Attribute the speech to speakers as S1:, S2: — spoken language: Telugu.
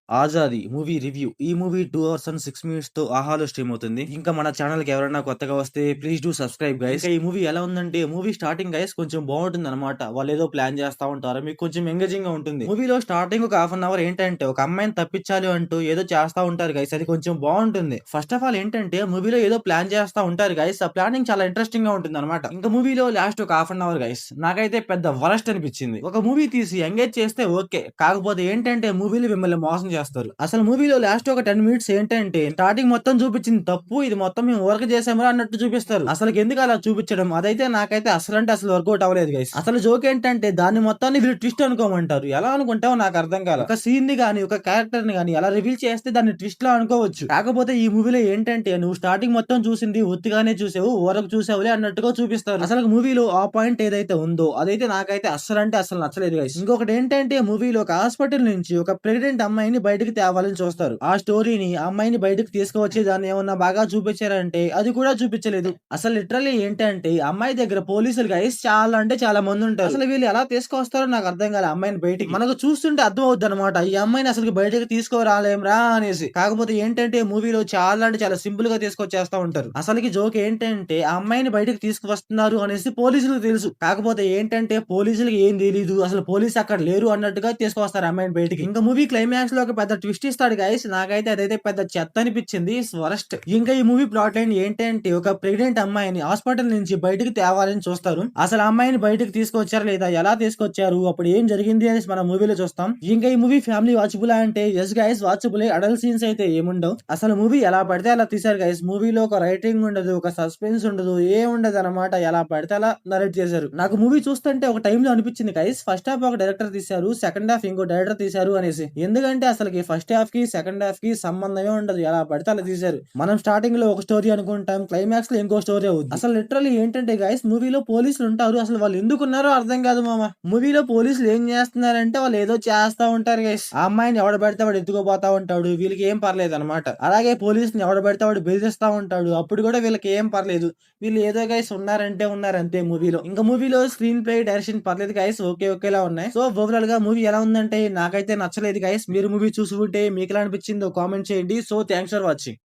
S1: 'ఆజాది' మూవీ రివ్యూ. ఈ మూవీ 2 అవర్స్ అండ్ 6 మినిట్స్‌తో ఆహాలో స్ట్రీమ్ అవుతుంది. ఇంకా మన ఛానెల్‌కి ఎవరైనా కొత్తగా వస్తే ప్లీజ్ డూ సబ్స్క్రైబ్ గైస్. ఇంకా ఈ మూవీ ఎలా ఉందంటే మూవీ స్టార్టింగ్ గైస్ కొంచెం బావుంటుందన్నమాట. వాళ్ళేదో ప్లాన్ చేస్తా ఉంటారు. మీకు కొంచెం ఎంగేజింగ్‌గా ఉంటుంది. మూవీలో స్టార్టింగ్ ఒక హాఫ్ అన్ అవర్ ఏంటంటే ఒక అమ్మాయిని తప్పించాలి అంటూ ఏదో చేస్తా ఉంటారు గైస్. అది కొంచెం బావుంటుంది. ఫస్ట్ ఆఫ్ ఆల్ ఏంటంటే మూవీలో ఏదో ప్లాన్ చేస్తా ఉంటారు గైస్. ఆ ప్లానింగ్ చాలా ఇంట్రెస్టింగ్‌గా ఉంటుందన్నమాట. ఇంకా మూవీలో లాస్ట్ ఒక హాఫ్ అన్ అవర్ గైస్ నాకైతే పెద్ద వరస్ట్ అనిపించింది. ఒక మూవీ తీసి ఎంగేజ్ చేస్తే ఓకే. కాకపోతే ఏంటంటే మూవీలో మిమ్మల్ని మోసం చేస్తారు. అసలు మూవీలో లాస్ట్ ఒక 10 మినిట్స్ ఏంటంటే స్టార్టింగ్ మొత్తం చూపించింది తప్పు. ఇది మొత్తం మేము వర్క్ చేసామరా అన్నట్టు చూపిస్తారు. అసలు ఎందుకు అలా చూపించడం? అదైతే నాకైతే అసలు వర్కౌట్ అవ్వలేదు గైస్. అసలు జోక్ ఏంటంటే దాన్ని మొత్తాన్ని వీళ్ళు ట్విస్ట్ అనుకోమంటారు. ఎలా అనుకుంటావో నాకు అర్థం కాదు. ఒక సీన్ ని గాని ఒక క్యారెక్టర్ ని గాని ఎలా రివీల్ చేస్తే దాన్ని ట్విస్ట్ లా అనుకోవచ్చు. కాకపోతే ఈ మూవీలో ఏంటంటే నువ్వు స్టార్టింగ్ మొత్తం చూసింది ఉత్తిగానే చూసావు, ఊరకు చూసావులే అన్నట్టుగా చూపిస్తారు. అసలు మూవీలో ఆ పాయింట్ ఏదైతే ఉందో అదైతే నాకైతే అస్సలు నచ్చలేదు గైస్. ఇంకొకటి ఏంటంటే మూవీలో ఒక హాస్పిటల్ నుంచి ఒక ప్రెగ్నెంట్ అమ్మాయిని బయటకు తేవాలని చూస్తారు. ఆ స్టోరీని ఆ అమ్మాయిని బయటకు తీసుకువచ్చి దాన్ని ఏమన్నా బాగా చూపించారంటే అది కూడా చూపించలేదు. అసలు లిటరల్లీ ఏంటంటే అమ్మాయి దగ్గర పోలీసులు గైస్ చాలా అంటే చాలా మంది ఉంటారు. అసలు వీళ్ళు ఎలా తీసుకొస్తారో నాకు అర్థం కాలే అమ్మాయిని బయటికి. మనకు చూస్తుంటే అర్థం అవుద్ది అనమాట ఈ అమ్మాయిని అసలు బయటకు తీసుకురాలేంరా అనేసి. కాకపోతే ఏంటంటే మూవీలో చాలా అంటే చాలా సింపుల్ గా తీసుకొచ్చేస్తా ఉంటారు. అసలుకి జోక్ ఏంటంటే ఆ అమ్మాయిని బయటకు తీసుకువస్తున్నారు అనేసి పోలీసులకు తెలుసు. కాకపోతే ఏంటంటే పోలీసులకు ఏం తెలీదు. అసలు పోలీసు అక్కడ లేరు అన్నట్టుగా తీసుకొస్తారు అమ్మాయిని బయటికి. ఇంకా మూవీ క్లైమాక్స్ లో ఒక పెద్ద ట్విస్ట్ ఇస్తాడు గైస్. నాకైతే అదైతే పెద్ద చెత్త అనిపించింది. వరస్ట్. ఇంకా ఈ మూవీ ప్లాట్ లైన్ ఏంటంటే ఒక ప్రెగ్నెంట్ అమ్మాయిని హాస్పిటల్ నుంచి బయటకు తేవాలని చూస్తారు. అసలు ఆ అమ్మాయిని బయటకు తీసుకొచ్చారా లేదా, ఎలా తీసుకొచ్చారు, అప్పుడు ఏం జరిగింది అనేసి మన మూవీలో చూస్తాం. ఇంకా ఈ మూవీ ఫ్యామిలీ వాచబుల్ అంటే yes guys watchable. Adult scenes అయితే ఏముండవు. అసలు మూవీ ఎలా పడితే అలా తీశారు గైస్. మూవీలో ఒక రైటింగ్ ఉండదు, ఒక సస్పెన్స్ ఉండదు, ఏం ఉండదు అనమాట. ఎలా పడితే అలా నరేట్ చేశారు. నాకు మూవీ చూస్తుంటే ఒక టైంలో అనిపించింది గైస్ ఫస్ట్ హాఫ్ ఒక డైరెక్టర్ తీశారు, సెకండ్ హాఫ్ ఇంకో డైరెక్టర్ తీశారు అనేసి. ఎందుకంటే అసలుకి ఫస్ట్ హాఫ్ కి సెకండ్ హాఫ్ కి సంబంధమే ఉండదు. ఎలా పడితే అలా తీశారు. మనం స్టార్టింగ్ లో ఒక స్టోరీ అనుకుంటాం, క్లైమాక్స్ లో ఇంకో స్టోరీ అవుతుంది. అసలు లిటరల్లీ ఏంటంటే గైస్ మూవీలో పోలీసులు ఉంటారు. అసలు వాళ్ళు ఎందుకు ఉన్నారో అర్థం కాదు మామ. మూవీలో పోలీసులు ఏం చేస్తున్నారంటే వాళ్ళు ఏదో చేస్తా ఉంటారు గైస్. ఆ అమ్మాయిని ఎవడ పెడితే వాడు ఎత్తుకోపోతా ఉంటాడు, వీళ్ళకి ఏం పర్లేదు అనమాట. అలాగే పోలీసుని ఎవడ పెడితే వాడు బెదిరిస్తా ఉంటాడు, అప్పుడు కూడా వీళ్ళకి ఏం పర్లేదు. వీళ్ళు ఏదో గైస్ ఉన్నారంటే ఉన్నారంతే మూవీలో. ఇంకా మూవీలో స్క్రీన్ ప్లే, డైరెక్షన్ పర్లేదు గైస్, ఓకేలా ఉన్నాయి. సో ఓవరాల్ గా మూవీ ఎలా ఉందంటే నాకైతే నచ్చలేదు గైస్. మీరు మూవీ చూసి ఉంటే మీకు ఎలా అనిపించిందో కామెంట్ చేయండి. So thanks for watching.